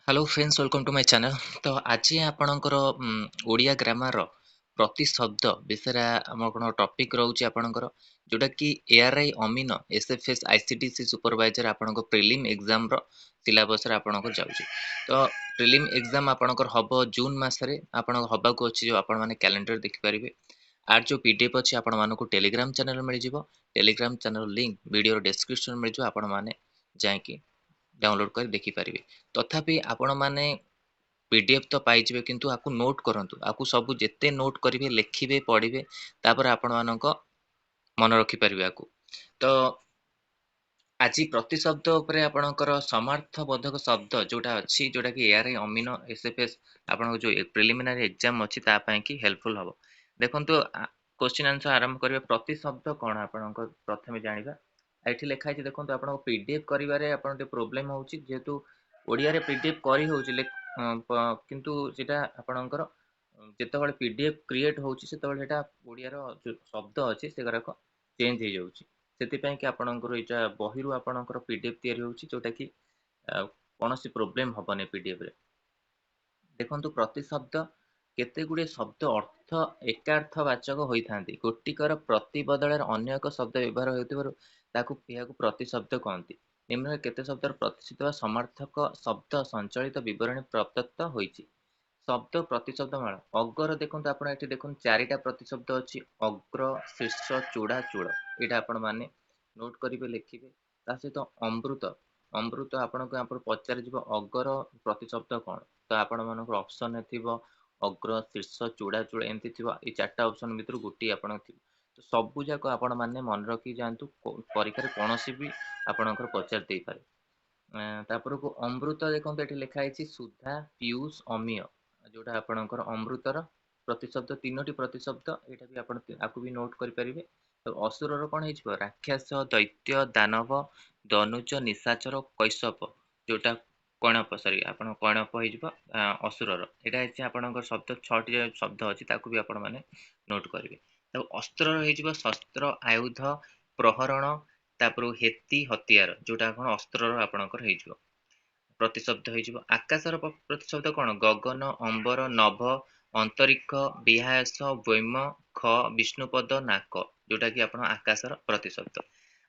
Hello friends welcome to my channel. तो आज आपणकर ओडिया ग्रामर प्रति शब्द विषय आम कौन टॉपिक रोचे आपणकर जोटा कि एआरआई अमीन एसएफएस आईसीटीसी सुपरवाइजर आपण प्रिलिम एग्जाम रो सिलेबस रे आपण जाउची। तो प्रिलिम एग्जाम आपणकर हबो जून मासरे आपण हबा को अछि जो आपण माने कैलेंडर देखि परिबे। आर जो पीडीएफ अछि आपण मानको टेलीग्राम चैनल मिल जिवो। Telegram channel link video description मिल जिवो। आपण माने जाय डाउनलोड कर देखि पारिबे। तथापि आपण माने पीडीएफ तो पाइजिबे किंतु आकु नोट करंतु। आकु सब जेते नोट करिवे लेखिबे पढिबे तापर आपण मानको मन रखि पारिबे आकु। तो आज प्रति शब्द उपरे आपणकर समार्थबोधक शब्द जोटा अछि जोटा कि एआरआई अमीनो एसएफएस आपण जो प्रिलिमिनरी एग्जाम अछि ता पय कि हेल्पफुल हबो। देखंतु क्वेश्चन आंसर आरंभ करिवे। प्रति शब्द कोन आपणकर प्रथमे जानिबा। एठी लेखा अछि देखंतु आपण पीडीएफ करिवारे आपण ते प्रॉब्लम होउची जेतु ओडिया रे पीडीएफ करी होउची किंतु जेटा आपणकर जेतेबेले पीडीएफ क्रिएट होउची सेतेबेले सेटा ओडिया रो जो शब्द अछि सेगराक चेंज हे जाउची। सेति कि आपणकर एटा बहिरु आपणकर पीडीएफ तयारी होउची जोटा कि कोनोसी प्रॉब्लम हबने पीडीएफ रे। देखंतु प्रति शब्द केते गुडे शब्द अर्थ एकार्थवाचक होइथांती। गोटिकर प्रति बदଳରେ अन्य एक शब्द व्यवहार हेउतिबारु ताकू एहाकू प्रति शब्द कहंती। निम्न केते शब्दर प्रतिष्ठित वा समार्थक शब्द संचलित विवरणी प्रदत्त होइछि। शब्द प्रतिशब्द माଳ अग्र देखंतु आपण एठी देखुन चारिटा प्रतिशब्द अछि। अग्र शीर्ष चूड़ा चूଳ एटा आपण माने नोट करिवे लेखिबे। ता सहित अमृत अमृत आपनको यहाँ पर पचारि जिवो अग्र प्रतिशब्द कोन। तो आपण मानको ऑप्शन थिबो अग्र शीर्ष चूड़ा चूଳ एमति थिबो। ए चारटा ऑप्शन भितरु गुटी आपण थिबो। तो सबु जाक आपण माने मन रखि जानतु परीक्षा रे कोनोसी भी आपणकर पचारि देई पारे। तापरକୁ अमृत देखंतु एठी लेखा आइछि सुधा पीयूष अमीय जोटा आपणकर अमृतर प्रतिशब्द तीनोटी प्रतिशब्द एटा भी आपण आकु भी नोट करि परिबे। तो असुरर कोन हिजबो राक्षस दैत्य दानव दनुज निशाचर कैसप जोटा कणप सॉरी आपण कणप हिजबो असुरर एटा हिजि आपणकर शब्द 6 टी शब्द अछि ताकु भी आपण माने नोट करिवे। तो अस्त्र हिजबो शस्त्र आयुध प्रहरण तापर हेती हतियार जोटा कोन अस्त्रर आपणकर हिजबो प्रतिशब्द हिजबो। आकाशर प्रतिशब्द कोन गगन अंबर नभ अंतरिक्ष विहायस वैम ख विष्णुपद नाक जोटा कि आपण आकाशर प्रतिशब्द।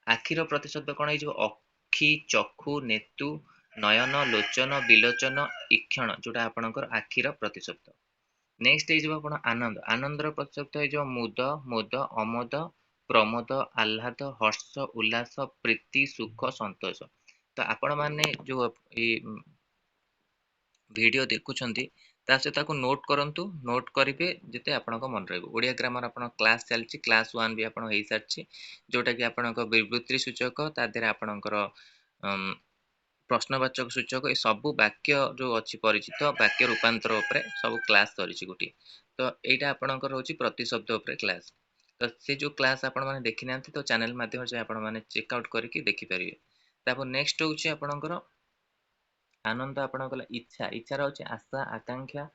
आखिर प्रतिशब्द कोन हिजबो अखि चक्षु नेतु नयन लोचन विलोचन ईक्षण जोटा आपणकर आखिर प्रतिशब्द। नेक्स्ट हिजबो आपण आनंद आनंदर प्रतिशब्द हिजबो मुद मोद अमोद प्रमोद आह्लाद हर्ष उल्लास प्रीति सुख संतोष। तो आपण माने जो ए वीडियो देखुछंती ता से ताको नोट करंतु। नोट करिवे जेते आपनको मन रहइबो। ओडिया ग्रामर आपण क्लास चलची क्लास 1 भी आपण हेइ सारची जोटा कि आपनको विवृत्ति सूचक ता देरे आपणकर प्रश्नवाचक सूचक ए सब वाक्य जो अछि परिचित वाक्य रूपांतर उपरे सब क्लास करिछि गुटी। तो एटा आपणकर होछि प्रतिशब्द उपरे क्लास। तो से जो क्लास आपण माने देखि नांती तो चैनल माध्यम से आपण माने चेक आउट करके देखि परिबे। तापर नेक्स्ट होछि आपणकर आनंद आपणकर इच्छा इच्छा होछि आशा आकांक्षा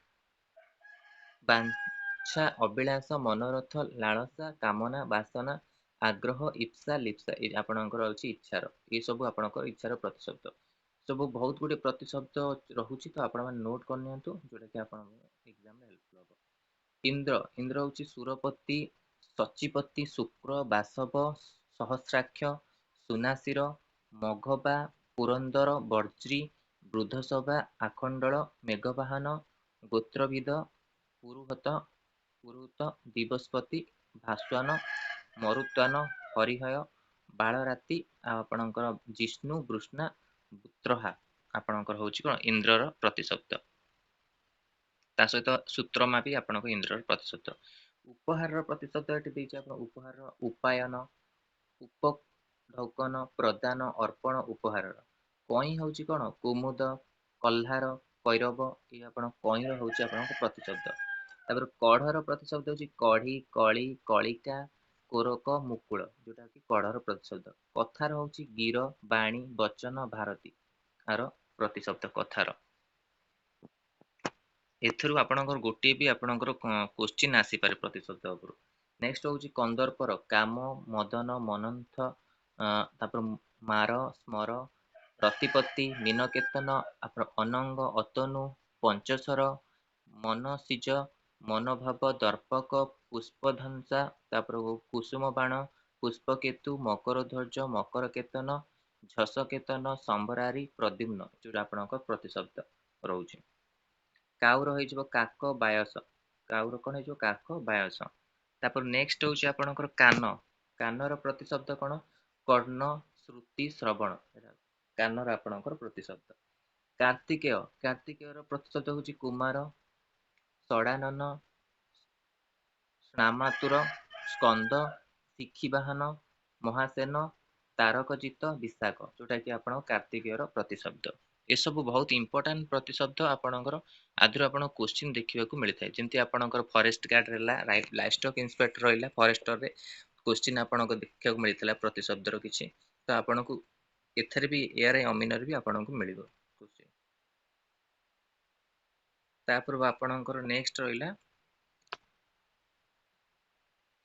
बांछा अभिलाष मनोरथ लालसा कामना वासना आग्रह इप्सा लिप्सा ए आपणकर होछि इच्छार ए सब आपणकर इच्छार प्रतिशब्द। सब बहुत गुडे प्रतिशब्द रहुछि तो आपण माने नोट कर नियंतु जोटा कि आपण एग्जाम में हेल्पफुल हो। इंद्र इंद्र होछि सुरपति सचिपति शुक्र बासव सहस्राक्ष सुनासिर मघबा पुरंदर बर्जी वृद्धसभा आखंडल मेघवाहन गोत्रविद पुरुहत पुरुहूत दिवसपति भास्वान मरुत्वान हरिहय बालराति आपणकर जिष्णु वृष्णा बुत्रहा आपणकर होछि कोन इंद्रर प्रतिशब्द। ता सहित सूत्रमा भी आपणक इंद्रर प्रतिशब्द। उपहारर प्रतिशब्द एठी देइछि आपण उपहार उपायन उपढौकन प्रदान अर्पण उपहारर। कई होछि कोन कुमुद कल्हार कैरव ए आपण कईर होछि आपणक प्रतिशब्द। तापर कढ़र प्रतिशब्द होछि कढ़ी कଳି कलिका कोरक मुकुल जोटा कि कढ़र प्रतिशब्द। कथार होछि गिर बाणी वचन भारती आर प्रतिशब्द कथार। एथरु आपणकर गोटे भी आपणकर क्वेश्चन आसी पारे प्रतिशब्द उपरु। नेक्स्ट होछि कंदर्पर काम मदन मनंथ तापर मार स्मर ରତିପତି, ମୀନକେତନ, ଅନଙ୍ଗ, ଅତନୁ, ପଞ୍ଚଶର, ମନସିଜ, ମନୋଭାବ, ଦର୍ପକ, ପୁଷ୍ପଧଂସା, ତାପରେ କୁସୁମ ବାଣ, ପୁଷ୍ପକେତୁ, ମକରଧ୍ୱଜ, ମକରକେତନ, ଝସକେତନ, ସମ୍ବରାରୀ, ପ୍ରଦ୍ୟୁମ୍ନ, ଯୋଉଟା ଆପଣଙ୍କ ପ୍ରତିଶବ୍ଦ ରହୁଛି। କାଉର ହେଇଯିବ କାକ, ବାୟସ। କାଉର କଣ ହେଇଯିବ? କାକ, ବାୟସ। ତାପରେ ନେକ୍ସଟ ହଉଛି ଆପଣଙ୍କର କାନ। କାନର ପ୍ରତିଶବ୍ଦ କଣ? କର୍ଣ୍ଣ, ଶ୍ରୁତି, ଶ୍ରବଣ। କାନର ଆପଣଙ୍କର ପ୍ରତିଶବ୍ଦ। କାର୍ତ୍ତିକେୟ। କାର୍ତ୍ତିକେୟର ପ୍ରତିଶବ୍ଦ ହଉଛି କୁମାର, ଷଡ଼ାନନ, ସ୍ନାମାତୁର, ସ୍କନ୍ଦ, ଶିଖିବାହନ, ମହାସେନ, ତାରକଜିତ, ବିଶାଖ, ଯୋଉଟା କି ଆପଣଙ୍କ କାର୍ତ୍ତିକେୟର ପ୍ରତିଶବ୍ଦ। ଏସବୁ ବହୁତ ଇମ୍ପୋର୍ଟାଣ୍ଟ ପ୍ରତିଶବ୍ଦ ଆପଣଙ୍କର ଆଦିରୁ ଆପଣଙ୍କ କୋଶ୍ଚିନ୍ ଦେଖିବାକୁ ମିଳିଥାଏ। ଯେମିତି ଆପଣଙ୍କର ଫରେଷ୍ଟ ଗାର୍ଡ ରହିଲା, ଲାଇଭଷ୍ଟକ୍ ଇନ୍ସପେକ୍ଟର ରହିଲା, ଫରେଷ୍ଟରରେ କୋଶ୍ଚିନ୍ ଆପଣଙ୍କ ଦେଖିବାକୁ ମିଳିଥିଲା ପ୍ରତିଶବ୍ଦର କିଛି। ତ ଆପଣଙ୍କୁ ଏଥିରେ ବି ଏଆର୍ଆଇ ଅମିନରେ ବି ଆପଣଙ୍କୁ ମିଳିବ କୋଶ୍ଚିନ୍। ତାପରେ ଆପଣଙ୍କର ନେକ୍ସଟ ରହିଲା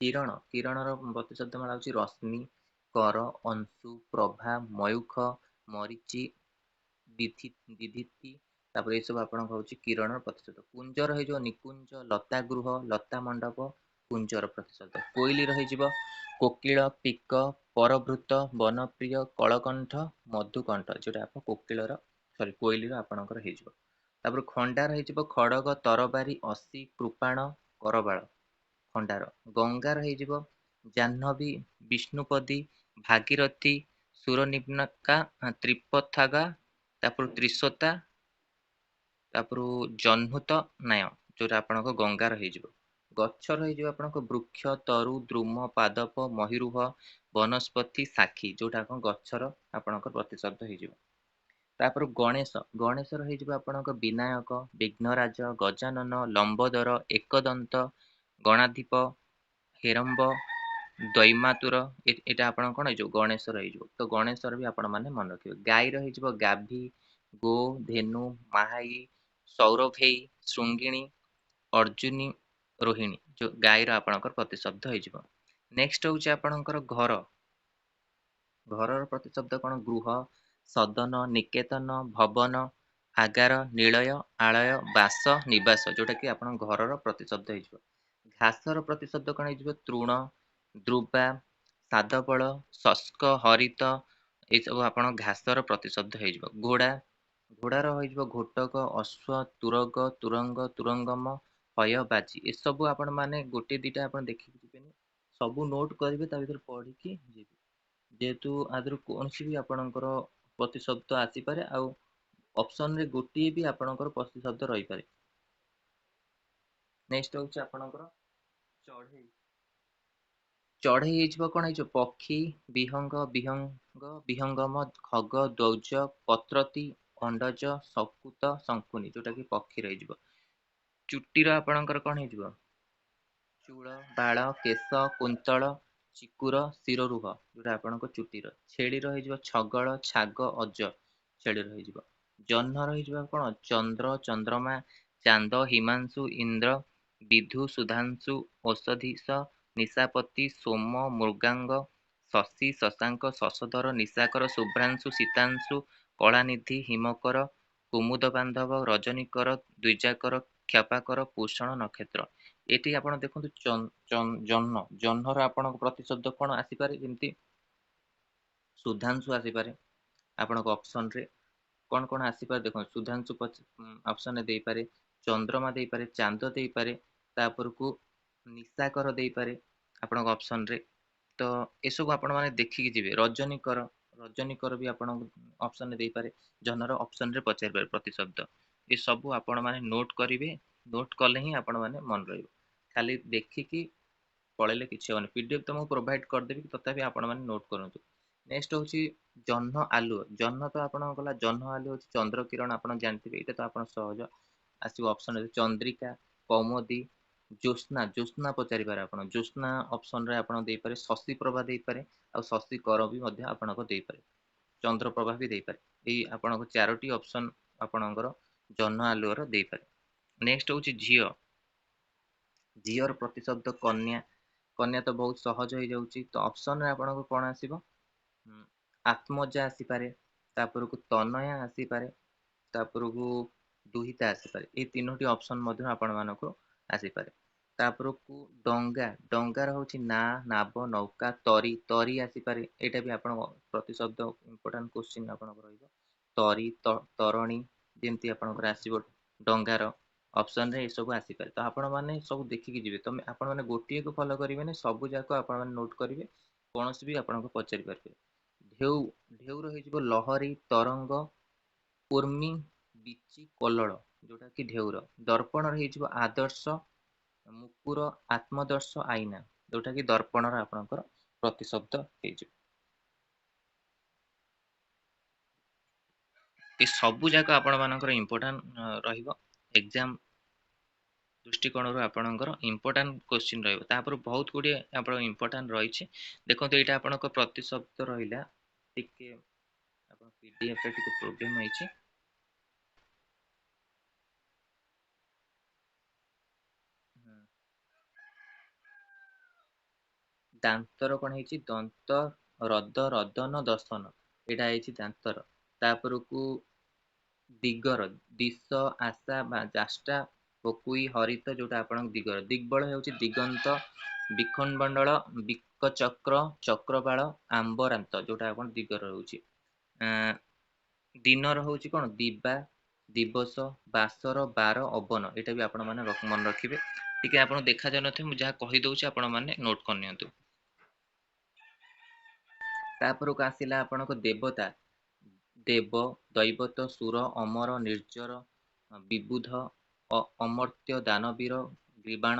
କିରଣ। କିରଣର ପ୍ରତିଶବ୍ଦ ମାଳା ହଉଛି ରଶ୍ମି, କର, ଅଂଶୁ, ପ୍ରଭା, ମୟୂଖ, ମରିଚି, ଦିଧିତି। ତାପରେ ଏସବୁ ଆପଣଙ୍କ ହଉଛି କିରଣର ପ୍ରତିଶବ୍ଦ। କୁଞ୍ଜର ହେଇଯିବ ନିକୁଞ୍ଜ, ଲତା ଗୃହ, ଲତା ମଣ୍ଡପ, କୁଞ୍ଜର ପ୍ରତିଶବ୍ଦ। କୋଇଲିର ହେଇଯିବ କୋକିଳ, ପିକ, ପରଭୃତ, ବନପ୍ରିୟ, କଳକଣ୍ଠ, ମଧୁକଣ୍ଠ, ଯୋଉଟା ଆପଣ କୋଇଲିର ଆପଣଙ୍କର ହେଇଯିବ। ତାପରେ ଖଣ୍ଡାର ହେଇଯିବ ଖଡଗ, ତରବାରୀ, ଅସି, କୃପାଣ, କରବାଳ, ଖଣ୍ଡାର। ଗଙ୍ଗାର ହେଇଯିବ ଜାହ୍ନବୀ, ବିଷ୍ଣୁପଦୀ, ଭାଗୀରଥୀ, ସୁରନିଗ୍ନକା, ତ୍ରିପଥାଗା, ତାପରେ ତ୍ରିଶୋତା, ତାପରେ ଜହ୍ନୁତ ନାୟ, ଯୋଉଟା ଆପଣଙ୍କ ଗଙ୍ଗାର ହେଇଯିବ। ଗଛର ହେଇଯିବ ଆପଣଙ୍କ ବୃକ୍ଷ, ତରୁ, ଦ୍ରୁମ, ପାଦପ, ମହିରୁହ, ବନସ୍ପତି, ସାକ୍ଷୀ, ଯୋଉଟା ଆପଣଙ୍କ ଗଛର ଆପଣଙ୍କ ପ୍ରତିଶବ୍ଦ ହେଇଯିବ। ତାପରେ ଗଣେଶ। ଗଣେଶର ହେଇଯିବ ଆପଣଙ୍କ ବିନାୟକ, ବିଘ୍ନରାଜ, ଗଜାନନ, ଲମ୍ବୋଦର, ଏକଦନ୍ତ, ଗଣାଧିପ, ହେରମ୍ବ, ଦୈମାତୁର। ଏଇଟା ଆପଣଙ୍କ କଣ ହେଇଯିବ? ଗଣେଶର ହେଇଯିବ। ତ ଗଣେଶର ବି ଆପଣ ମାନେ ମନେ ରଖିବେ। ଗାଈର ହେଇଯିବ ଗାଭୀ, ଗୋ, ଧେନୁ, ମାହାଇ, ସୌରଭେଇ, ଶୃଙ୍ଗିଣୀ, ଅର୍ଜୁନୀ, ରୋହିଣୀ, ଯୋଉ ଗାଈର ଆପଣଙ୍କର ପ୍ରତିଶବ୍ଦ ହେଇଯିବ। ନେକ୍ସଟ ହଉଛି ଆପଣଙ୍କର ଘର। ଘରର ପ୍ରତିଶବ୍ଦ କଣ? ଗୃହ, ସଦନ, ନିକେତନ, ଭବନ, ଆଗାର, ନିଳୟ, ଆଳୟ, ବାସ, ନିବାସ, ଯୋଉଟା କି ଆପଣଙ୍କ ଘରର ପ୍ରତିଶବ୍ଦ ହେଇଯିବ। ଘାସର ପ୍ରତିଶବ୍ଦ କଣ ହେଇଯିବ? ତୃଣ, ଦ୍ରୁବା, ସାଦବଳ, ଶସ୍କ, ହରିତ, ଏଇସବୁ ଆପଣ ଘାସର ପ୍ରତିଶବ୍ଦ ହେଇଯିବ। ଘୋଡା। ଘୋଡାର ହେଇଯିବ ଘୋଟକ, ଅଶ୍ଵ, ତୁରଗ, ତୁରଙ୍ଗ, ତୁରଙ୍ଗମ, ହୟ, ବାଜି। ଏସବୁ ଆପଣ ମାନେ ଗୋଟେ ଦିଟା ଆପଣ ଦେଖିକି ଯିବେନି, ସବୁ ନୋଟ କରିବେ, ତା ଭିତରେ ପଢିକି ଯିବେ। ଯେହେତୁ ଆଦେହରୁ କୌଣସି ବି ଆପଣଙ୍କର ପ୍ରତିଶବ୍ଦ ଆସିପାରେ, ଆଉ ଅପସନରେ ଗୋଟିଏ ବି ଆପଣଙ୍କର ପ୍ରତିଶବ୍ଦ ରହିପାରେ। ନେକ୍ସଟ ହଉଛି ଆପଣଙ୍କର ଚଢେଇ। ଚଢେଇ ହେଇଯିବ କଣ? ହେଇଯିବ ପକ୍ଷୀ, ବିହଙ୍ଗ, ବିହଙ୍ଗମ, ଖଗ, ଦ୍ୱୌଜ, ପତ୍ରତି, ଅଣ୍ଡଜ, ଶକୁତ, ଶଙ୍କୁନି, ଯୋଉଟା କି ପକ୍ଷୀ ରହିଯିବ। ଚୁଟିର ଆପଣଙ୍କର କଣ ହେଇଯିବ? ଚୂଳ, ବାଳ, କେଶ, କୁନ୍ତଳ, ଚିକୁର, ଶିରରୁହ, ଯୋଉଟା ଆପଣଙ୍କ ଚୁଟିର। ଛେଳିର ହେଇଯିବ ଛଗଳ, ଛାଗ, ଅଜ, ଛେଳିର ହେଇଯିବ। ଜହ୍ନର ହେଇଯିବ କଣ? ଚନ୍ଦ୍ର, ଚନ୍ଦ୍ରମା, ଚାନ୍ଦ, ହିମାଂଶୁ, ଇନ୍ଦ୍ର, ବିଧୁ, ସୁଧାଂଶୁ, ଔଷଧୀଶ, ନିଶାପତି, ସୋମ, ମୃଗାଙ୍ଗ, ଶଶୀ, ଶଶାଙ୍କ, ଶଶଧର, ନିଶାକର, ଶୁଭ୍ରାଂଶୁ, ଶୀତାଂଶୁ, କଳାନିଧି, ହିମକର, କୁମୁଦ ବାନ୍ଧବ, ରଜନୀକର, ଦ୍ୱିଜାକର, କ୍ଷପାକର, ପୂଷଣ, ନକ୍ଷତ୍ର। ଏଠି ଆପଣ ଦେଖନ୍ତୁ ଜହ୍ନ। ଜହ୍ନର ଆପଣଙ୍କ ପ୍ରତିଶବ୍ଦ କଣ ଆସିପାରେ? ଯେମିତି ସୁଧାଂଶୁ ଆସିପାରେ ଆପଣଙ୍କ ଅପସନ ରେ। କଣ କଣ ଆସିପାରେ ଦେଖନ୍ତୁ, ସୁଧାଂଶୁ ଅପସନରେ ଦେଇପାରେ, ଚନ୍ଦ୍ରମା ଦେଇପାରେ, ଚାନ୍ଦ ଦେଇପାରେ, ତାପରକୁ ନିଶାକର ଦେଇପାରେ ଆପଣଙ୍କ ଅପସନ ରେ। ତ ଏସବୁ ଆପଣ ମାନେ ଦେଖିକି ଯିବେ। ରଜନୀକର, ରଜନୀକର ବି ଆପଣଙ୍କ ଅପସନରେ ଦେଇପାରେ, ଜହ୍ନର ଅପସନରେ ପଚାରିପାରେ ପ୍ରତିଶବ୍ଦ। ଏସବୁ ଆପଣ ମାନେ ନୋଟ କରିବେ, ନୋଟ କଲେ ହିଁ ଆପଣ ମାନେ ମନେ ରହିବ। ଖାଲି ଦେଖିକି ପଳେଇଲେ କିଛି ହବନି। ପିଡିଏଫ ତ ମୁଁ ପ୍ରୋଭାଇଡ କରିଦେବି, ତଥାପି ଆପଣ ମାନେ ନୋଟ କରନ୍ତୁ। ନେକ୍ସଟ ହଉଛି ଜହ୍ନ ଆଲୁଅ। ଜହ୍ନ ତ ଆପଣଙ୍କ ଗଲା, ଜହ୍ନ ଆଲୁଅ ହଉଛି ଚନ୍ଦ୍ର କିରଣ, ଆପଣ ଜାଣିଥିବେ, ଏଇଟା ତ ଆପଣ ସହଜ ଆସିବ ଅପସନ। ଚନ୍ଦ୍ରିକା, କୌମୋଦି, ଜ୍ୟୋତ୍ସ୍ନା। ଜ୍ୟୋତ୍ସ୍ନା ପଚାରିପାରେ ଆପଣ। ଜ୍ୟୋତ୍ସ୍ନା ଅପସନରେ ଆପଣ ଦେଇପାରେ। ଶଶୀ ପ୍ରଭା ଦେଇପାରେ, ଆଉ ଶଶୀ କର ବି ମଧ୍ୟ ଆପଣଙ୍କ ଦେଇପାରେ, ଚନ୍ଦ୍ରପ୍ରଭା ବି ଦେଇପାରେ। ଏଇ ଆପଣଙ୍କ ଚାରୋଟି ଅପସନ ଆପଣଙ୍କର ଜହ୍ନ ଆଲୁଅର ଦେଇପାରେ। ନେକ୍ସଟ ହଉଛି ଝିଅ। ଝିଅର ପ୍ରତିଶବ୍ଦ କନ୍ୟା। କନ୍ୟା ତ ବହୁତ ସହଜ ହେଇଯାଉଛି। ତ ଅପସନରେ ଆପଣଙ୍କୁ କଣ ଆସିବ? ଆତ୍ମଜା ଆସିପାରେ, ତାପରକୁ ତନୟା ଆସିପାରେ, ତାପରକୁ ଦୁହିତା ଆସିପାରେ। ଏଇ ତିନୋଟି ଅପସନ ମଧ୍ୟ ଆପଣ ମାନଙ୍କୁ ଆସିପାରେ। ତାପରକୁ ଡଙ୍ଗା, ଡଙ୍ଗାର ହଉଛି ନା, ନାବ, ନୌକା, ତରି, ତରି ଆସିପାରେ। ଏଇଟା ବି ଆପଣଙ୍କ ପ୍ରତିଶବ୍ଦ ଇମ୍ପୋର୍ଟାଣ୍ଟ କ୍ୱେଶ୍ଚିନ୍ ଆପଣଙ୍କର ରହିବ। ତରି, ତରଣୀ, ଯେମିତି ଆପଣଙ୍କର ଆସିବ ଡଙ୍ଗାର ଅପସନ ରେ ଏସବୁ ଆସିପାରେ। ତ ଆପଣ ମାନେ ସବୁ ଦେଖିକି ଯିବେ। ତମେ ଆପଣ ମାନେ ଗୋଟିଏକୁ ଫଲୋ କରିବେନି, ସବୁ ଯାକ ଆପଣ ମାନେ ନୋଟ କରିବେ, କୌଣସି ବି ଆପଣଙ୍କୁ ପଚାରି ପାରିବେ। ଢେଉ, ଢେଉର ହେଇଯିବ ଲହରୀ, ତରଙ୍ଗ, ଉର୍ମି, ବିଚି, କଲ୍ଲୋଳ, ଯୋଉଟା କି ଢେଉର। ଦର୍ପଣର ହେଇଯିବ ଆଦର୍ଶ, ମୁକୁର, ଆତ୍ମଦର୍ଶ, ଆଇନା, ଯୋଉଟା କି ଦର୍ପଣର ଆପଣଙ୍କର ପ୍ରତିଶବ୍ଦ ହେଇଯିବ। ଏ ସବୁ ଯାକ ଆପଣ ମାନଙ୍କର ଇମ୍ପୋର୍ଟାଣ୍ଟ ରହିବ। ଏକ୍ଜାମ ଦୃଷ୍ଟିକୋଣରୁ ଆପଣଙ୍କର ଇମ୍ପୋର୍ଟାଣ୍ଟ କ୍ୱେଶ୍ଚିନ୍ ରହିବ। ତାପରେ ବହୁତ ଗୁଡ଼ିଏ ଆପଣ ଇମ୍ପୋର୍ଟାଣ୍ଟ ରହିଛି। ଦେଖନ୍ତୁ ଏଇଟା ଆପଣଙ୍କ ପ୍ରତିଶବ୍ଦ ରହିଲା। ଟିକେ ଆପଣ PDF ରେ ଟିକେ ପ୍ରୋବ୍ଲେମ ହେଇଛି। ହୁଁ। ଦାନ୍ତର କଣ ହେଇଛି? ଦନ୍ତ, ରଦ, ରଦନ, ଦଶନ, ଏଇଟା ହେଇଛି ଦାନ୍ତର। ତାପରକୁ ଦିଗର, ଦିଶ, ଆଶା ବା ଜାଷ୍ଟା, ପକୁଇ, ହରିତ, ଯୋଉଟା ଆପଣଙ୍କ ଦିଗର। ଦିଗ୍ବଳ ହେଉଛି ଦିଗନ୍ତ, ବିଖଣ୍ଡମଣ୍ଡଳ, ବିକଚକ୍ର, ଚକ୍ରବାଳ, ଆମ୍ବରାନ୍ତ, ଯୋଉଟା ଆପଣ ଦିଗର ରହୁଛି। ଆଁ ଦିନର ହଉଛି କଣ? ଦିବା, ଦିବସ, ବାସର, ବାର, ଅବନ, ଏଇଟା ବି ଆପଣ ମାନେ ମନେ ରଖିବେ। ଟିକେ ଆପଣ ଦେଖା ଯାଉନଥିବେ, ମୁଁ ଯାହା କହିଦଉଛି ଆପଣ ମାନେ ନୋଟ କରିନିଅନ୍ତୁ। ତାପରକୁ ଆସିଲା ଆପଣଙ୍କ ଦେବତା। ଦେବ, ଦୈବତ, ସୁର, ଅମର, ନିର୍ଜର, ବିବୁଧ, ଅମର୍ତ୍ୟ, ଦାନବୀର, ଗ୍ରୀବାଣ,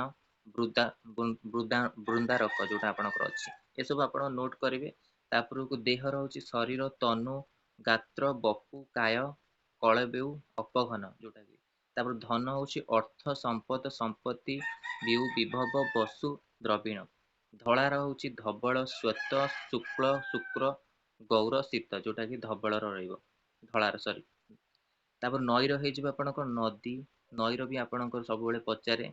ବୃନ୍ଦାରକ, ଯୋଉଟା ଆପଣଙ୍କର ଅଛି। ଏସବୁ ଆପଣ ନୋଟ କରିବେ। ତାପରକୁ ଦେହର ହଉଛି ଶରୀର, ତନୁ, ଗାତ୍ର, ବପୁ, କାୟ, କଳବେଉ, ଅପଘନ, ଯୋଉଟା କି। ତାପରେ ଧନ ହଉଛି ଅର୍ଥ, ସମ୍ପଦ, ସମ୍ପତ୍ତି, ବିଉ, ବିଭବ, ବସୁ, ଦ୍ରବିଣ। ଧଳାର ହଉଛି ଧବଳ, ଶ୍ୱେତ, ଶୁକ୍ଳ, ଶୁକ୍ର, ଗୌର, ଶୀତ, ଯୋଉଟା କି ଧବଳର ରହିବ। ଧଳାର ସରି। ତାପରେ ନଈର ହେଇଯିବ ଆପଣଙ୍କ ନଦୀ। ନଈର ବି ଆପଣଙ୍କର ସବୁବେଳେ ପଚାରେ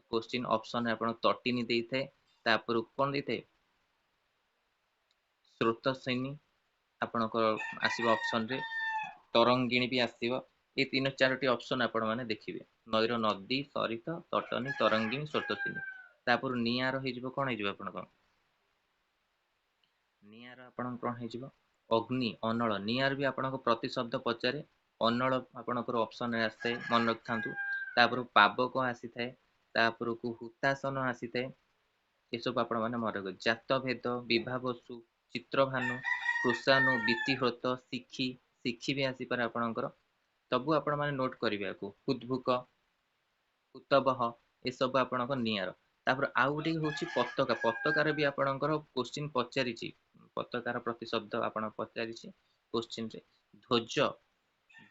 କୋଶ୍ଚିନ୍ ଅପସନରେ ଆପଣ ତଟିନୀ ଦେଇଥାଏ। ତାପରକୁ କଣ ଦେଇଥାଏ? ସ୍ରୋତସ୍ୱିନୀ ଆପଣଙ୍କ ଆସିବ ଅପସନ ରେ। ତରଙ୍ଗିଣୀ ବି ଆସିବ। ଏଇ ତିନି ଚାରୋଟି ଅପସନ ଆପଣ ମାନେ ଦେଖିବେ। ନଈର ନଦୀ, ସରିତ, ତଟନୀ, ତରଙ୍ଗିଣୀ, ସ୍ରୋତସ୍ୱିନୀ। ତାପରେ ନିଆଁର ହେଇଯିବ କଣ ହେଇଯିବ ଆପଣଙ୍କ? ନିଆଁର ଆପଣଙ୍କ କଣ ହେଇଯିବ? ଅଗ୍ନି, ଅନଳ। ନିଆଁର ବି ଆପଣଙ୍କ ପ୍ରତିଶବ୍ଦ ପଚାରେ। ଅନଳ ଆପଣଙ୍କର ଅପସନରେ ଆସିଥାଏ, ମନେ ରଖିଥାନ୍ତୁ। ତାପରେ ପାବକ ଆସିଥାଏ। ତାପରକୁ ହୁତାସନ ଆସିଥାଏ। ଏସବୁ ଆପଣ ମାନେ ମନେ ରଖିବେ। ଜାତ ଭେଦ, ବିଭାବସୁ, ଚିତ୍ରଭାନୁ, କୃଷାନୁ, ବିତିହ୍ରୋତ, ଶିଖି, ଶିଖି ବି ଆସିପାରେ ଆପଣଙ୍କର। ସବୁ ଆପଣ ମାନେ ନୋଟ କରିବେ ଆକୁ। ହୁଦ୍ଭୁକ, ହୁତବହ, ଏସବୁ ଆପଣଙ୍କ ନିଆଁର। ତାପରେ ଆଉ ଗୋଟେ ହଉଛି ପତାକା। ପତାକାର ବି ଆପଣଙ୍କର କୋଶ୍ଚିନ୍ ପଚାରିଛି। ପତାକାର ପ୍ରତିଶବ୍ଦ ଆପଣ ପଚାରିଛି କୋଶ୍ଚିନ୍ ରେ। ଧ୍ୱଜ,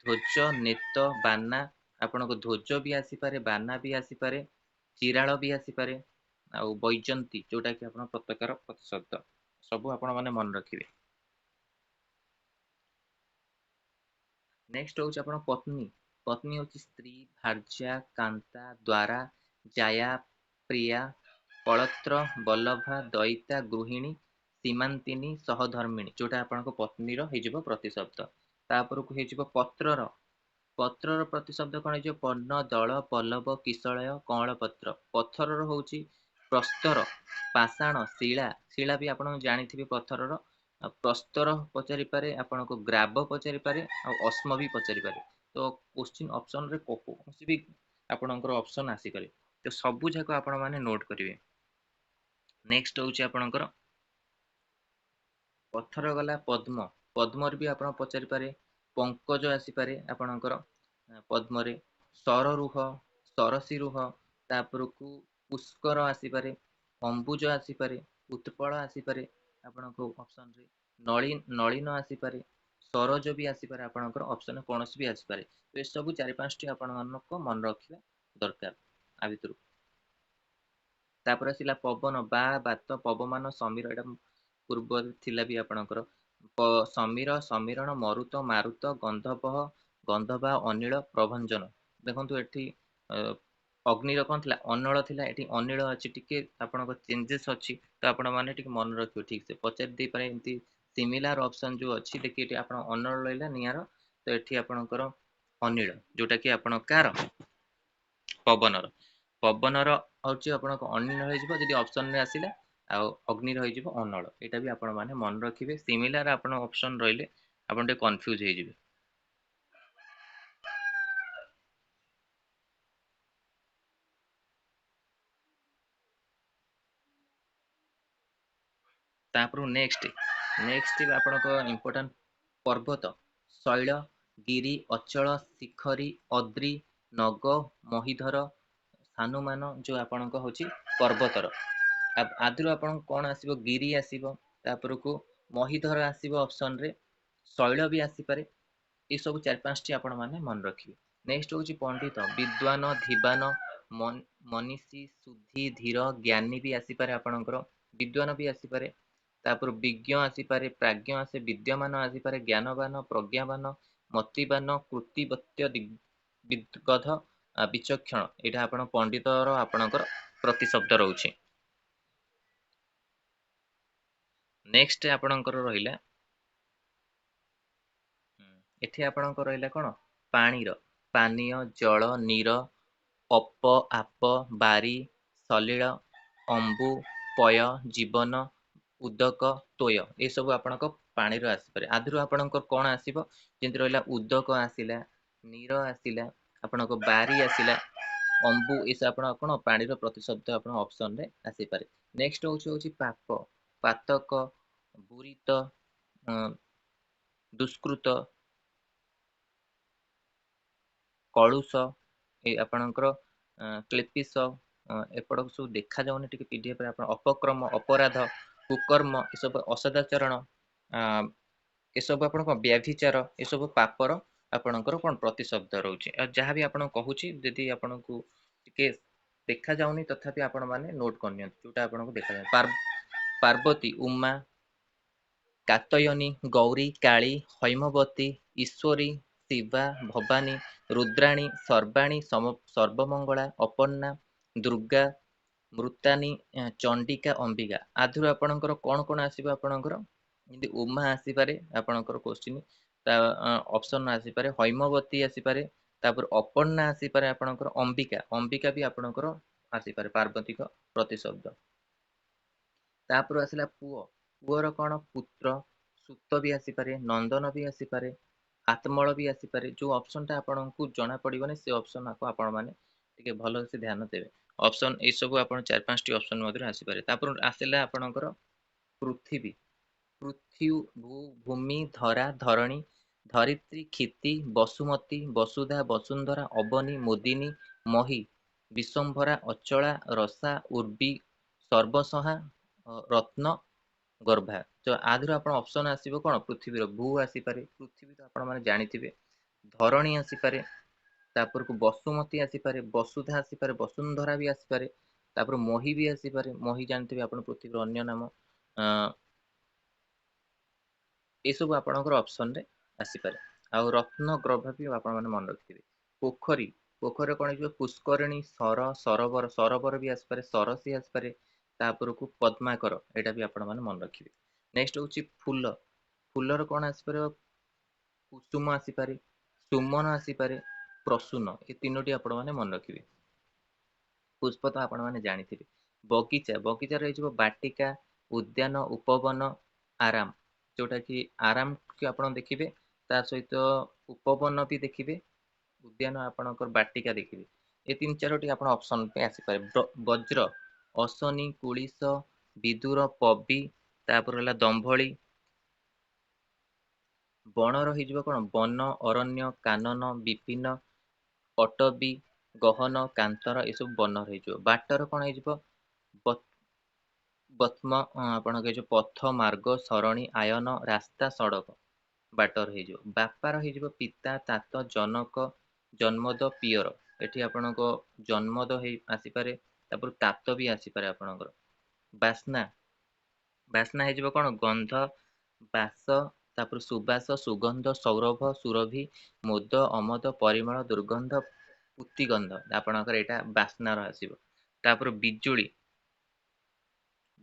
ଧ୍ୱଜ, ନେତ, ବାନା, ଆପଣଙ୍କ ଧ୍ୱଜ ବି ଆସିପାରେ, ବାନା ବି ଆସିପାରେ, ଚିରାଳ ବି ଆସିପାରେ, ଆଉ ବୈଜନ୍ତୀ, ଯୋଉଟା କି ଆପଣ ପତାକାର ପ୍ରତିଶବ୍ଦ। ସବୁ ଆପଣ ମାନେ ମନେ ରଖିବେ। ନେକ୍ସଟ ହଉଛି ଆପଣ ପତ୍ନୀ। ପତ୍ନୀ ହଉଛି ସ୍ତ୍ରୀ, ଭାର୍ଯ୍ୟା, କାନ୍ତା, ଦ୍ଵାରା, ଜାୟା, ପ୍ରିୟା, କଳତ୍ର, ବଲ୍ଲଭା, ଦଇତା, ଗୃହିଣୀ, ସୀମାନ୍ତିନୀ, ସହଧର୍ମିଣୀ, ଯୋଉଟା ଆପଣଙ୍କ ପତ୍ନୀର ହେଇଯିବ ପ୍ରତିଶବ୍ଦ। ତାପରକୁ ହେଇଯିବ ପତ୍ରର। ପତ୍ରର ପ୍ରତିଶବ୍ଦ କଣ ହେଇଯିବ? ପର୍ଣ୍ଣ, ଦଳ, ପଲ୍ଲବ, କିଶଳୟ, କଅଁଳ ପତ୍ର। ପଥରର ହଉଛି ପ୍ରସ୍ତର, ପାଷାଣ, ଶିଳା। ଶିଳା ବି ଆପଣ ଜାଣିଥିବେ ପଥରର। ପ୍ରସ୍ତର ପଚାରି ପାରେ, ଆପଣଙ୍କୁ ଗ୍ରାବ ପଚାରି ପାରେ, ଆଉ ଅଶ୍ମ ବି ପଚାରି ପାରେ। ତ କୋଶ୍ଚିନ୍ ଅପସନରେ କୌଣସି ବି ଆପଣଙ୍କର ଅପସନ ଆସିପାରେ। ତ ସବୁ ଯାକ ଆପଣ ମାନେ ନୋଟ କରିବେ। ନେକ୍ସଟ ହଉଛି ଆପଣଙ୍କର ପଥର ଗଲା ପଦ୍ମ। ପଦ୍ମରେ ବି ଆପଣ ପଚାରି ପାରେ। ପଙ୍କଜ ଆସିପାରେ ଆପଣଙ୍କର ପଦ୍ମରେ। ସରରୁହ, ସରସୀ ରୁହ, ତାପରକୁ ପୁଷ୍କର ଆସିପାରେ, ଅମ୍ବୁଜ ଆସିପାରେ, ଉତ୍ପଳ ଆସିପାରେ ଆପଣଙ୍କ ଅପସନରେ। ନଳିନ ଆସିପାରେ, ସରୋଜ ବି ଆସିପାରେ ଆପଣଙ୍କର ଅପସନରେ, କୌଣସି ବି ଆସିପାରେ। ତ ଏସବୁ ଚାରି ପାଞ୍ଚଟି ଆପଣମାନଙ୍କ ମନେ ରଖିବା ଦରକାର ଆ ଭିତରୁ। ତାପରେ ଆସିଲା ପବନ। ବା, ବାତ, ପବମାନ, ସମୀର, ଏଇଟା ପୂର୍ବରେ ଥିଲା ବି ଆପଣଙ୍କର। ସମୀର, ସମୀରଣ, ମରୁତ, ମାରୁତ, ଗନ୍ଧବହ, ଗନ୍ଧବା, ଅନିଳ, ପ୍ରଭଞ୍ଜନ। ଦେଖନ୍ତୁ ଏଠି ଅଗ୍ନିର କଣ ଥିଲା? ଅନଳ ଥିଲା। ଏଠି ଅନିଳ ଅଛି। ଟିକେ ଆପଣଙ୍କ ଚେଞ୍ଜେସ୍ ଅଛି। ତ ଆପଣ ମାନେ ଟିକେ ମନେ ରଖିବେ ଠିକ ସେ। ପଚାରି ଦେଇପାରେ ଏମିତି सिमिलार ऑप्शन जो अच्छी देखिए एठी आपण अनल रहला नियार तो एठी आपणकर अनिल जोटा कि आपण कार पवनर पवनर होची आपण अनिल हो जिवो जदी ऑप्शन रे आसिला आ अग्नि रहि जिवो अनल एटा भी आपण माने मन रखिबे सिमिलार आपण ऑप्शन रहले आपण ते कंफ्यूज हे जिवे तापर नेक्स्ट नेक्स्ट आपणक इंपोर्टेंट पर्वत शैल गिरी अचल शिखरी अद्री नग महीधर सानुमान जो आपणक होची पर्वतर आदि आपण कौन आसीबो गिरी आसीबो तापर को महीधर आसीबो ऑप्शन रे शैल भी आसी पारे ये सब चार पांच टी आपण माने मन रखिबे नेक्स्ट होची पंडित विद्वान धीवान मनीषी सुधी धीर ज्ञानी भी आसी पारे आपणकर विद्वान भी आसी पारे तापर विज्ञ आसी पारे प्राज्ञ आसे विद्यमान आसी पारे ज्ञानवान प्रज्ञावान मतिवान कृतिवत्य विगध विचक्षण एटा आपण पंडितर आपणकर प्रतिशब्द रहउछि नेक्स्ट आपणकर रहिला एठी आपणकर रहिला कोन पानीर पानीय जल नीर अप आप बारी सलिल अंबु पय जीवन उदक तोय ये सब आपणक पानी रो आसी पारे आदिरो आपणक कोन आसीबो जेंति रहला उदक आसिला नीर आसिला आपणक बारी आसिला अंबु ये सब आपण कोन पानी रो प्रतिशब्द आपण ऑप्शन रे आसी पारे नेक्स्ट होची पाप पातक बुरीत दुष्कृत कलुष ए आपणकर क्लेपिस एपड़क सब देखा जाउनी टिके पीडीएफ रे आपण अपक्रम अपराध कुकर्म ए सब असदाचरण ए सब आपण को व्याभिचार ए सब पापर आपणकर कोन प्रतिशब्द रहउछि आ जहां भी आपण कहूछि जदि आपण को टिके देखा जाउनी तथापि आपण माने नोट करनियन जोटा आपण को देखा जाय पार्वती उमा कातयनी गौरी काली हैमवती ईश्वरी शिवा भवानी रुद्राणी सर्वाणी सर्वमंगला अपर्णा दुर्गा मृतानी चंडिका अंबिका आधुर आपणकर कोन कोन आसीबो आपणकर जदि उमा आसी पारे आपणकर क्वेश्चन ता ऑप्शन आसी पारे हैमवती आसी पारे तापर अपर्णा आसी पारे आपणकर अंबिका अंबिका भी आपणकर आसी पारे पार्वती को प्रतिशब्द तापर आसिला पुओ पुओर कोन पुत्र सुत भी आसी पारे नंदन भी आसी पारे आत्मल भी आसी पारे जो ऑप्शन ता आपनको जणा पड़िबने से ऑप्शन को आपण माने टिके भलो से ध्यान देबे ऑप्शन ए सब आपण चार पांच टी ऑप्शन मधुर आसी पारे तापर आसिला आपणकर पृथ्वी पृथ्वी भू भूमि धरा धरणी धरित्री क्षिति वसुमती वसुधा वसुंधरा अबनी मोदिनी मही विश्वम्भरा अचला रसा उर्वी सर्वसहा रत्न गर्भा तो आधुर आपण ऑप्शन आसीबो कोन पृथ्वी भू आसी पारे पृथ्वी तो आपण माने जानिथिबे धरणी आसी पारे तापर को वसुमती आसी पारे वसुधा आसी पारे वसुंधरा भी आसी पारे तापर मही भी आसी पारे मही जानथिबे आपण पृथ्वी अन्य नाम ये सब आपणकर ऑप्शन रे आसी पारे आ रत्न गर्भ भी आपण माने मन रखिथिबे पोखरी पोखरी कोन जो पुष्करणी सर सरोवर सरोवर भी आसी पारे सरसी आसी पारे तापर को पद्माकर एटा भी आपण माने मन रखिबे नेक्स्ट होची फूल फूलर कोन आसी पारे कुसुम आसी पारे सुमन आसी पारे प्रसून ए तीनोटी आपण माने मन रखिबे पुष्प तो आपण माने जानिथिबे बगीचा बगीचा रहि जिवो बाटिका उद्यान उपवन आराम जोटा कि आराम के आपण देखिबे ता सहित उपवन भी देखिबे उद्यान आपणकर बाटिका देखिबे ए तीन चारोटी आपण ऑप्शन पे आसी पारे वज्र अशनी कुलिस विदुर पबी तापर हला दंभଳି बण रहि जिवो कोन वन अरण्य कानन विपिन पटबी गहन कांतर ए सब वन रहि जिवो बाटर कोन हे जिवो बत्म आपण के जो पथ मार्ग सरणी आयन रास्ता सड़क बाटर हे जिवो बापार हे जिवो पिता तात जनक जन्मद पियर एठी आपणको जन्मद हे आसी पारे तापर तात भी आसी पारे आपणकर बासना बासना हे जिवो कोन गंध बास तापर सुबास सुगंध सौरभ सुरभि मोद अमद परिमल दुर्गंध पुतिगंध आपणकर एटा बासना रो आसीबो तापर बिजुली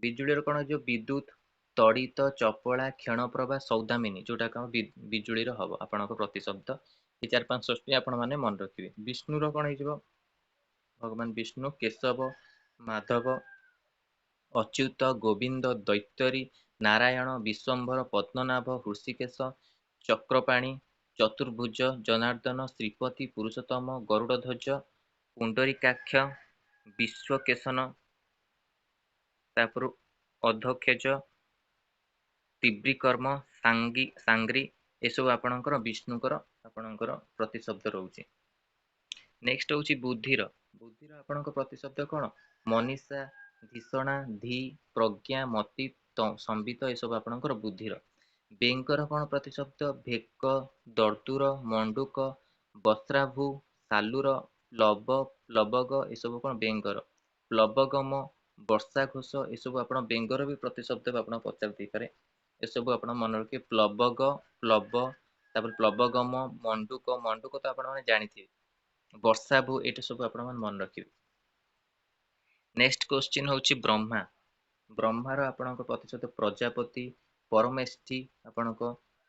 बिजुली रो कोन जो विद्युत ତଡ଼ିତ, ଚପଳା, କ୍ଷଣପ୍ରଭା, ସୌଦାମିନୀ ଯୋଉଟା କଣ ବିଜୁଳିର ହବ ଆପଣଙ୍କ ପ୍ରତିଶବ୍ଦ। ଏ 4-5ଟି ଆପଣ ମାନେ ମନେ ରଖିବେ। ବିଷ୍ଣୁର କଣ ହେଇଯିବ? ଭଗବାନ ବିଷ୍ଣୁ, କେଶବ, ମାଧବ, ଅଚ୍ୟୁତ, ଗୋବିନ୍ଦ, ଦୈତ୍ୟରୀ, ନାରାୟଣ, ବିଶ୍ୱମ୍ଭର, ପଦ୍ମନାଭ, ହୃଷିକେଶ, ଚକ୍ରପାଣି, ଚତୁର୍ଭୁଜ, ଜନାର୍ଦ୍ଦନ, ଶ୍ରୀପତି, ପୁରୁଷୋତ୍ତମ, ଗରୁଡ଼ଧ୍ୱଜ, ପୁଣ୍ଡରୀକାକ୍ଷ, ବିଶ୍ୱକେଶନ, ତାପରେ ଅଧକ୍ଷେଜ, ତ୍ରିବିକ୍ରମ, ସାଙ୍ଗ୍ରୀ, ଏସବୁ ଆପଣଙ୍କର ବିଷ୍ଣୁଙ୍କର ଆପଣଙ୍କର ପ୍ରତିଶବ୍ଦ ରହୁଛି। ନେକ୍ସଟ ହଉଛି ବୁଦ୍ଧିର। ବୁଦ୍ଧିର ଆପଣଙ୍କ ପ୍ରତିଶବ୍ଦ କଣ? ମନୀଷା, ଧୀଷଣା, ଧୀ, ପ୍ରଜ୍ଞା, ମତି, ସମ୍ବିତ, ଏସବୁ ଆପଣଙ୍କର ବୁଦ୍ଧିର। ବେଙ୍ଗର କଣ ପ୍ରତିଶବ୍ଦ? ଭେକ, ଦର୍ଦୁର, ମଣ୍ଡୁକ, ବସ୍ତ୍ରାଭୁ, ସାଲୁର, ପ୍ଲବଗ, ଏସବୁ କଣ ବେଙ୍ଗର। ପ୍ଲବଗମ, ବର୍ଷା ଘୋଷ, ଏସବୁ ଆପଣ ବେଙ୍ଗର ବି ପ୍ରତିଶବ୍ଦ ଆପଣ ପଚାରି ଦେଇପାରେ। ଏସବୁ ଆପଣ ମନେ ରଖିବେ। ପ୍ଲବଗ, ପ୍ଲବ, ତାପରେ ପ୍ଲବଗମ, ମଣ୍ଡୁକ ତ ଆପଣ ମାନେ ଜାଣିଥିବେ। ବର୍ଷାଭୁ, ଏଇଟା ସବୁ ଆପଣ ମାନେ ମନେ ରଖିବେ। ନେକ୍ସଟ କ୍ୱେଶ୍ଚିନ୍ ହଉଛି ବ୍ରହ୍ମା। ବ୍ରହ୍ମାର ଆପଣଙ୍କ ପ୍ରତିଶବ୍ଦ ପ୍ରଜାପତି, ପରମେଷ୍ଠି, ଆପଣଙ୍କ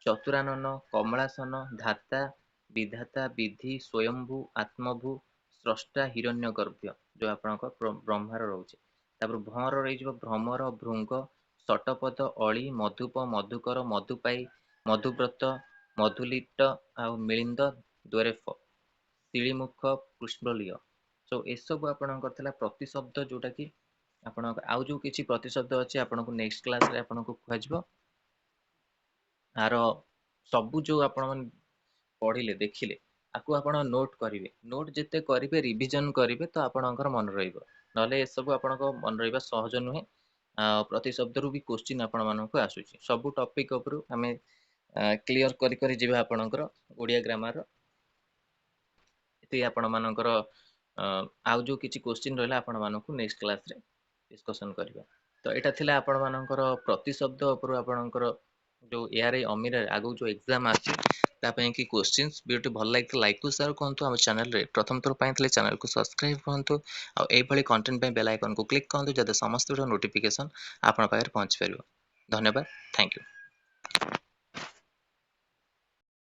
ଚତୁରାନନ, କମଳାସନ, ଧାତା, ବିଧାତା, ବିଧି, ସ୍ୱୟମ୍ଭୁ, ଆତ୍ମଭୁ, ସ୍ରଷ୍ଟା, ହିରଣ୍ୟଗର୍ଭ୍ୟ, ଯୋଉ ଆପଣଙ୍କ ବ୍ରହ୍ମାର ରହୁଛି। ତାପରେ ଭଁର ରହିଯିବ ଭ୍ରମର, ଭୃଙ୍ଗ, ଶଟପଦ, ଅଳି, ମଧୁପ, ମଧୁକର, ମଧୁପାଇ, ମଧୁବ୍ରତ, ମଧୁଲିଟ, ଆଉ ମିଳିନ୍ଦ, ଦ୍ୱରେଫ, ଶିଳିମୁଖ, ପୁଷ୍ପଲିୟ। ସୋ ଏସବୁ ଆପଣଙ୍କର ଥିଲା ପ୍ରତିଶବ୍ଦ, ଯୋଉଟା କି ଆପଣଙ୍କ ଆଉ ଯୋଉ କିଛି ପ୍ରତିଶବ୍ଦ ଅଛି ଆପଣଙ୍କୁ ନେକ୍ସଟ କ୍ଲାସରେ ଆପଣଙ୍କୁ କୁହାଯିବ। ଆର ସବୁ ଯୋଉ ଆପଣ ମାନେ ପଢିଲେ ଦେଖିଲେ ଆକୁ ଆପଣ ନୋଟ କରିବେ। ନୋଟ ଯେତେ କରିବେ ରିଭିଜନ କରିବେ ତ ଆପଣଙ୍କର ମନେ ରହିବ। ନହେଲେ ଏସବୁ ଆପଣଙ୍କ ମନେ ରହିବା ସହଜ ନୁହେଁ। ପ୍ରତିଶବ୍ଦରୁ ବି କ୍ୱେଶ୍ଚିନ୍ ଆପଣ ମାନଙ୍କୁ ଆସୁଛି। ସବୁ ଟପିକ ଉପରୁ ଆମେ କ୍ଲିୟର କରି କରି ଯିବା ଆପଣଙ୍କର ଓଡ଼ିଆ ଗ୍ରାମାର। ଏତିକି ଆପଣ ମାନଙ୍କର ଆଉ ଯୋଉ କିଛି କ୍ୱେଶ୍ଚିନ୍ ରହିଲା ଆପଣ ମାନଙ୍କୁ ନେକ୍ସଟ କ୍ଲାସରେ ଡିସ୍କସନ କରିବା। ତ ଏଇଟା ଥିଲା ଆପଣ ମାନଙ୍କର ପ୍ରତିଶବ୍ଦ ଉପରୁ ଆପଣଙ୍କର ଯୋଉ ଏଆରଆଇ ଅମିରରେ ଆଗକୁ ଯୋଉ ଏକ୍ସାମ ଆସୁଛି ତା ପାଇଁ କି କ୍ୱେଶ୍ଚିନ୍ସ। ଭିଡ଼ିଓଟି ଭଲ ଲାଗିଥିଲେ ଲାଇକ୍ କୁ ସେୟାର କରନ୍ତୁ। ଆମ ଚ୍ୟାନେଲରେ ପ୍ରଥମ ଥର ପାଇଁ ଥିଲେ ଚ୍ୟାନେଲକୁ ସବସ୍କ୍ରାଇବ କରନ୍ତୁ। ଆଉ ଏଇଭଳି କଣ୍ଟେଣ୍ଟ ପାଇଁ ବେଲ୍ ଆଇକନକୁ କ୍ଲିକ୍ କରନ୍ତୁ, ଯାতে ସମସ୍ତ ଭିଡ଼ିଓ ନୋଟିଫିକେସନ ଆପଣ ପାଖରେ ପହଞ୍ଚି ପାରିବ। ଧନ୍ୟବାଦ, ଥ୍ୟାଙ୍କ ୟୁ।